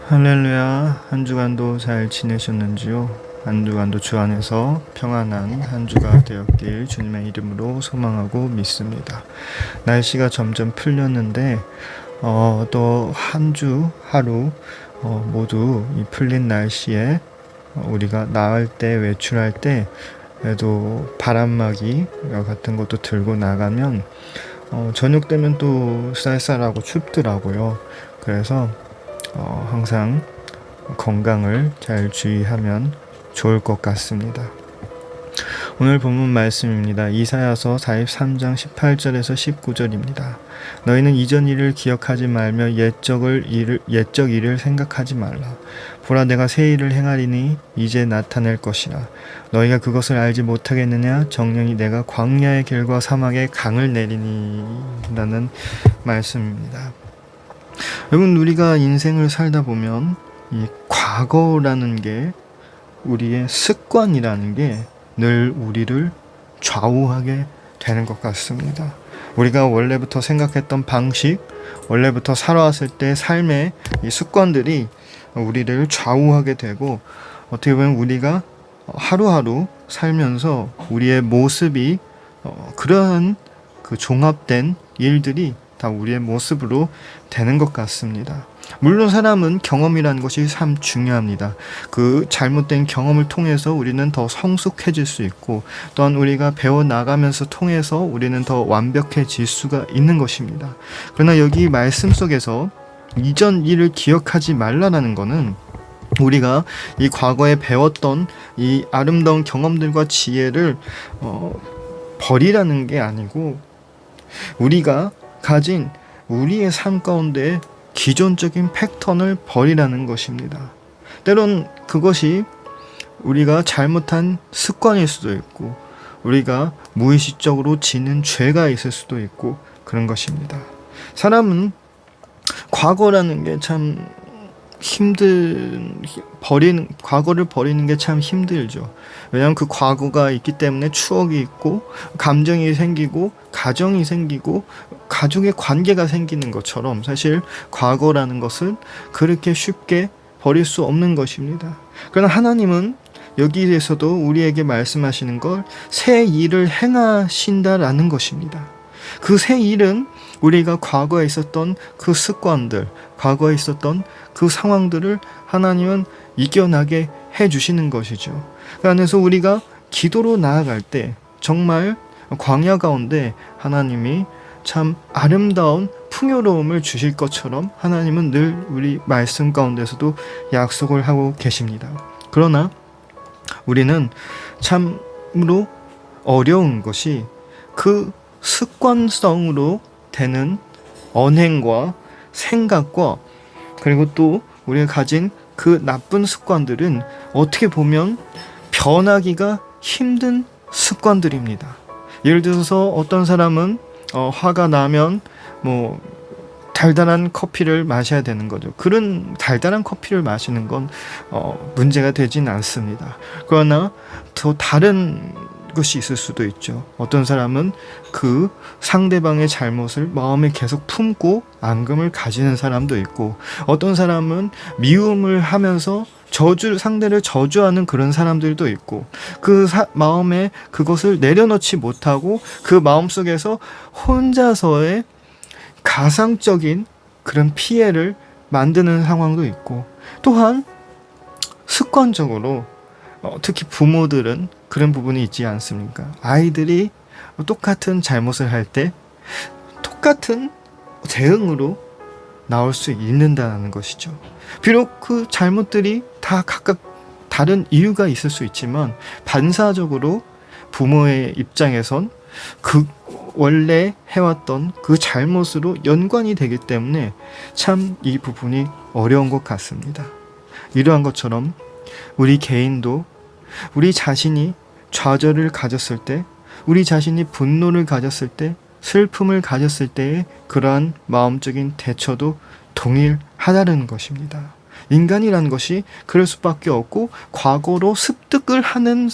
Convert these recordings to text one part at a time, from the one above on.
할렐루야. 한 주간도 잘 지내셨는지요? 한 주간도 주 안에서 평안한 한 주가 되었길 주님의 이름으로 소망하고 믿습니다. 날씨가 점점 풀렸는데 또 한 주 하루 모두 이 풀린 날씨에 우리가 나갈 때 외출할 때 그래도 바람막이 같은 것도 들고 나가면 저녁 되면 또 쌀쌀하고 춥더라고요. 그래서 항상 건강을 잘 주의하면 좋을 것 같습니다. 오늘 본문 말씀입니다. 이사야서 43장 18절에서 19절입니다. 너희는 이전 일을 기억하지 말며 옛적 일을 생각하지 말라. 보라, 내가 새 일을 행하리니 이제 나타낼 것이라. 너희가 그것을 알지 못하겠느냐? 정령이 내가 광야의 길과 사막에 강을 내리니 라는 말씀입니다. 여러분, 우리가 인생을 살다 보면 이 과거라는 게, 우리의 습관이라는 게 늘 우리를 좌우하게 되는 것 같습니다. 우리가 원래부터 생각했던 방식, 원래부터 살아왔을 때 삶의 이 습관들이 우리를 좌우하게 되고, 어떻게 보면 우리가 하루하루 살면서 우리의 모습이 그러한 그 종합된 일들이 다 우리의 모습으로 되는 것 같습니다. 물론 사람은 경험이라는 것이 참 중요합니다. 그 잘못된 경험을 통해서 우리는 더 성숙해질 수 있고, 또한 우리가 배워나가면서 통해서 우리는 더 완벽해질 수가 있는 것입니다. 그러나 여기 말씀 속에서 이전 일을 기억하지 말라라는 것은 우리가 이 과거에 배웠던 이 아름다운 경험들과 지혜를 버리라는 게 아니고, 우리가 가진 우리의 삶 가운데 기존적인 패턴을 버리라는 것입니다. 때론 그것이 우리가 잘못한 습관일 수도 있고, 우리가 무의식적으로 지는 죄가 있을 수도 있고, 그런 것입니다. 사람은 과거라는 게 참 과거를 버리는 게 참 힘들죠. 왜냐하면 그 과거가 있기 때문에 추억이 있고, 감정이 생기고, 가정이 생기고, 가족의 관계가 생기는 것처럼 사실 과거라는 것은 그렇게 쉽게 버릴 수 없는 것입니다. 그러나 하나님은 여기에서도 우리에게 말씀하시는 걸 새 일을 행하신다라는 것입니다. 그 새 일은 우리가 과거에 있었던 그 습관들, 과거에 있었던 그 상황들을 하나님은 이겨나게 해주시는 것이죠. 그 안에서 우리가 기도로 나아갈 때 정말 광야 가운데 하나님이 참 아름다운 풍요로움을 주실 것처럼 하나님은 늘 우리 말씀 가운데서도 약속을 하고 계십니다. 그러나 우리는 참으로 어려운 것이 그 습관성으로 되는 언행과 생각과, 그리고 또 우리가 가진 그 나쁜 습관들은 어떻게 보면 변하기가 힘든 습관들입니다. 예를 들어서 어떤 사람은 화가 나면 달달한 커피를 마셔야 되는 거죠. 그런 달달한 커피를 마시는 건 문제가 되진 않습니다. 그러나 더 다른 것이 있을 수도 있죠. 어떤 사람은 그 상대방의 잘못을 마음에 계속 품고 앙금을 가지는 사람도 있고, 어떤 사람은 미움을 하면서 상대를 저주하는 그런 사람들도 있고, 마음에 그것을 내려놓지 못하고 그 마음속에서 혼자서의 가상적인 그런 피해를 만드는 상황도 있고, 또한 습관적으로 특히 부모들은 그런 부분이 있지 않습니까? 아이들이 똑같은 잘못을 할 때 똑같은 대응으로 나올 수 있는다는 것이죠. 비록 그 잘못들이 다 각각 다른 이유가 있을 수 있지만, 반사적으로 부모의 입장에선 그 원래 해왔던 그 잘못으로 연관이 되기 때문에 참 이 부분이 어려운 것 같습니다. 이러한 것처럼 우리 개인도 우리 자신이 좌절을 가졌을 때, 우리 자신이 분노를 가졌을 때, 슬픔을 가졌을 때의 그러한 마음적인 대처도 동일하다는 것입니다. 인간이라는 것이 그럴 수밖에 없고, 과거로 습득을 하는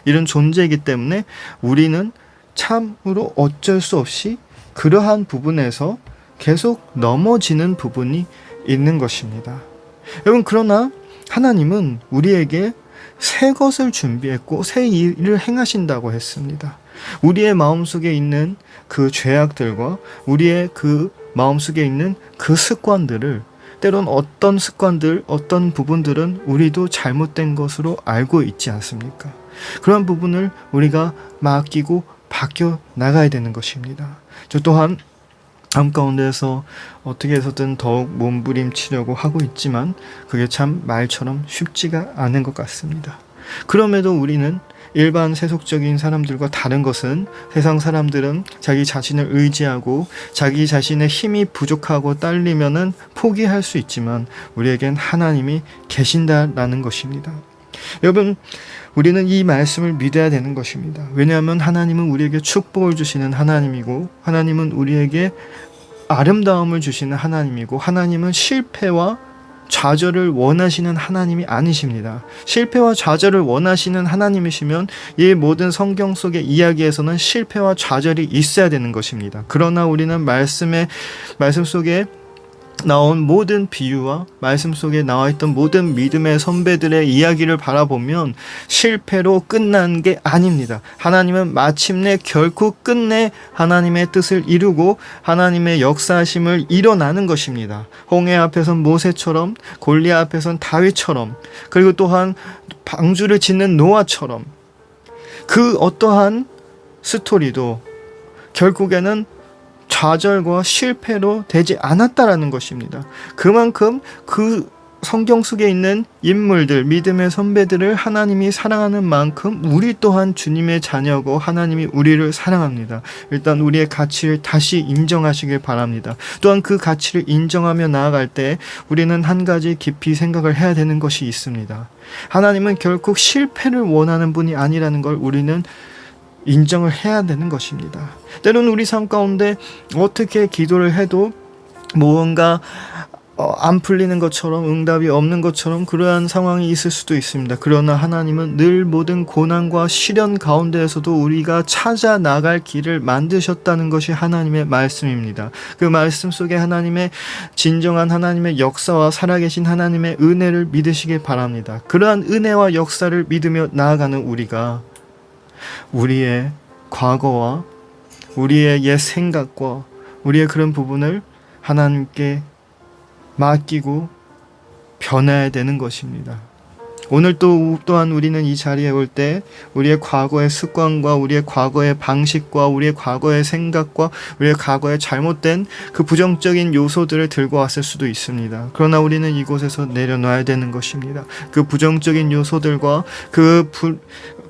이런 존재이기 때문에 우리는 참으로 어쩔 수 없이 그러한 부분에서 계속 넘어지는 부분이 있는 것입니다. 여러분, 그러나 하나님은 우리에게 새 것을 준비했고 새 일을 행하신다고 했습니다. 우리의 마음속에 있는 그 죄악들과 우리의 그 마음속에 있는 그 습관들을, 때론 어떤 습관들, 어떤 부분들은 우리도 잘못된 것으로 알고 있지 않습니까? 그런 부분을 우리가 맡기고 바뀌어 나가야 되는 것입니다. 저 또한 삶 가운데서 어떻게 해서든 더욱 몸부림치려고 하고 있지만 그게 참 말처럼 쉽지가 않은 것 같습니다. 그럼에도 우리는 일반 세속적인 사람들과 다른 것은, 세상 사람들은 자기 자신을 의지하고 자기 자신의 힘이 부족하고 딸리면은 포기할 수 있지만 우리에겐 하나님이 계신다라는 것입니다. 여러분, 우리는 이 말씀을 믿어야 되는 것입니다. 왜냐하면 하나님은 우리에게 축복을 주시는 하나님이고, 하나님은 우리에게 아름다움을 주시는 하나님이고, 하나님은 실패와 좌절을 원하시는 하나님이 아니십니다. 실패와 좌절을 원하시는 하나님이시면 이 모든 성경 속의 이야기에서는 실패와 좌절이 있어야 되는 것입니다. 그러나 우리는 말씀 속에 나온 모든 비유와 말씀 속에 나와 있던 모든 믿음의 선배들의 이야기를 바라보면 실패로 끝난 게 아닙니다. 하나님은 마침내 결코 끝내 하나님의 뜻을 이루고 하나님의 역사하심을 일어나는 것입니다. 홍해 앞에선 모세처럼, 골리앗 앞에선 다윗처럼, 그리고 또한 방주를 짓는 노아처럼, 그 어떠한 스토리도 결국에는 좌절과 실패로 되지 않았다라는 것입니다. 그만큼 그 성경 속에 있는 인물들, 믿음의 선배들을 하나님이 사랑하는 만큼 우리 또한 주님의 자녀고 하나님이 우리를 사랑합니다. 일단 우리의 가치를 다시 인정하시길 바랍니다. 또한 그 가치를 인정하며 나아갈 때 우리는 한 가지 깊이 생각을 해야 되는 것이 있습니다. 하나님은 결코 실패를 원하는 분이 아니라는 걸 우리는 인정을 해야 되는 것입니다. 때로는 우리 삶 가운데 어떻게 기도를 해도 무언가 안 풀리는 것처럼, 응답이 없는 것처럼 그러한 상황이 있을 수도 있습니다. 그러나 하나님은 늘 모든 고난과 시련 가운데에서도 우리가 찾아 나갈 길을 만드셨다는 것이 하나님의 말씀입니다. 그 말씀 속에 하나님의 진정한 하나님의 역사와 살아계신 하나님의 은혜를 믿으시길 바랍니다. 그러한 은혜와 역사를 믿으며 나아가는 우리가 우리의 과거와 우리의 옛 생각과 우리의 그런 부분을 하나님께 맡기고 변해야 되는 것입니다. 오늘 또한 우리는 이 자리에 올 때 우리의 과거의 습관과 우리의 과거의 방식과 우리의 과거의 생각과 우리의 과거의 잘못된 그 부정적인 요소들을 들고 왔을 수도 있습니다. 그러나 우리는 이곳에서 내려놔야 되는 것입니다. 그 부정적인 요소들과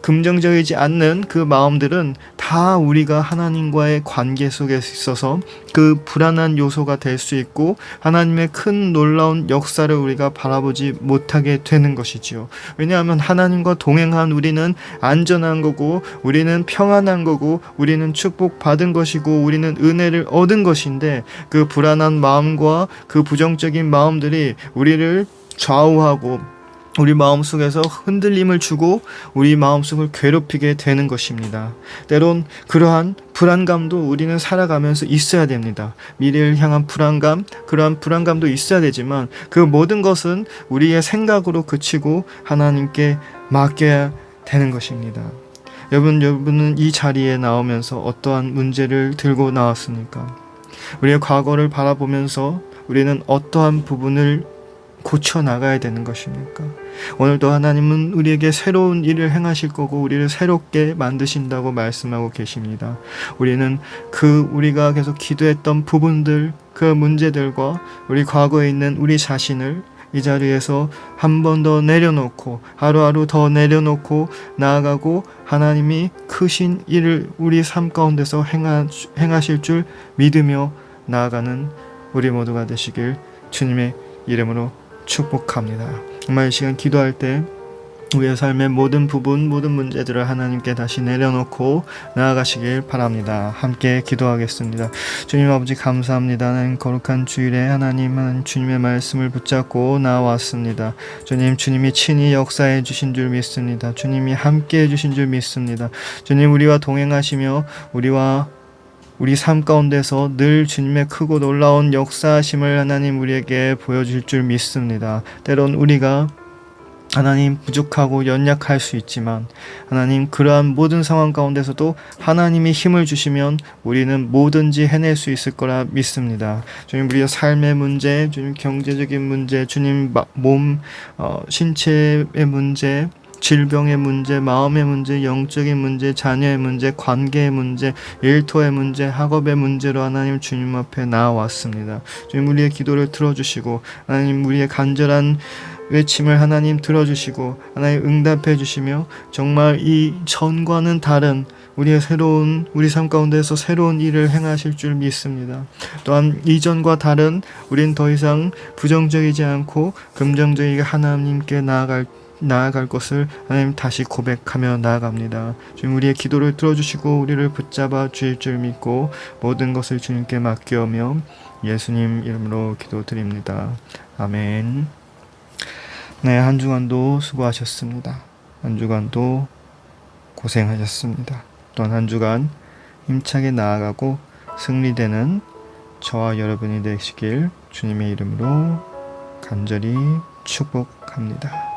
긍정적이지 않는 그 마음들은 다 우리가 하나님과의 관계 속에 있어서 그 불안한 요소가 될 수 있고 하나님의 큰 놀라운 역사를 우리가 바라보지 못하게 되는 것이지요. 왜냐하면 하나님과 동행한 우리는 안전한 거고, 우리는 평안한 거고, 우리는 축복받은 것이고, 우리는 은혜를 얻은 것인데 그 불안한 마음과 그 부정적인 마음들이 우리를 좌우하고 우리 마음속에서 흔들림을 주고 우리 마음속을 괴롭히게 되는 것입니다. 때론 그러한 불안감도 우리는 살아가면서 있어야 됩니다. 미래를 향한 불안감, 그러한 불안감도 있어야 되지만 그 모든 것은 우리의 생각으로 그치고 하나님께 맡겨야 되는 것입니다. 여러분은 이 자리에 나오면서 어떠한 문제를 들고 나왔습니까? 우리의 과거를 바라보면서 우리는 어떠한 부분을 고쳐 나가야 되는 것입니까? 오늘도 하나님은 우리에게 새로운 일을 행하실 거고 우리를 새롭게 만드신다고 말씀하고 계십니다. 우리는 우리가 계속 기도했던 부분들, 그 문제들과 우리 과거에 있는 우리 자신을 이 자리에서 한 번 더 내려놓고 하루하루 더 내려놓고 나아가고 하나님이 크신 일을 우리 삶 가운데서 행하실 줄 믿으며 나아가는 우리 모두가 되시길 주님의 이름으로 축복합니다. 정말 이 시간 기도할 때 우리의 삶의 모든 부분, 모든 문제들을 하나님께 다시 내려놓고 나아가시길 바랍니다. 함께 기도하겠습니다. 주님 아버지 감사합니다. 하나님 거룩한 주일에 하나님 주님의 말씀을 붙잡고 나왔습니다. 주님이 친히 역사해 주신 줄 믿습니다. 주님이 함께 해 주신 줄 믿습니다. 주님 우리와 동행하시며 우리와 우리 삶 가운데서 늘 주님의 크고 놀라운 역사하심을 하나님 우리에게 보여줄 줄 믿습니다. 때론 우리가 하나님 부족하고 연약할 수 있지만 하나님 그러한 모든 상황 가운데서도 하나님이 힘을 주시면 우리는 뭐든지 해낼 수 있을 거라 믿습니다. 주님 우리의 삶의 문제, 주님 경제적인 문제, 주님 몸, 신체의 문제, 질병의 문제, 마음의 문제, 영적인 문제, 자녀의 문제, 관계의 문제, 일터의 문제, 학업의 문제로 하나님 주님 앞에 나아왔습니다. 주님 우리의 기도를 들어주시고 하나님 우리의 간절한 외침을 하나님 들어주시고 하나님 응답해 주시며 정말 이 전과는 다른 우리 삶 가운데서 새로운 일을 행하실 줄 믿습니다. 또한 이전과 다른 우린 더 이상 부정적이지 않고 긍정적이게 하나님께 나아갈 것을 하나님 다시 고백하며 나아갑니다. 주님 우리의 기도를 들어주시고 우리를 붙잡아 주실 줄 믿고 모든 것을 주님께 맡겨오며 예수님 이름으로 기도드립니다. 아멘. 네, 한 주간도 수고하셨습니다. 한 주간도 고생하셨습니다. 또한 한 주간 힘차게 나아가고 승리되는 저와 여러분이 되시길 주님의 이름으로 간절히 축복합니다.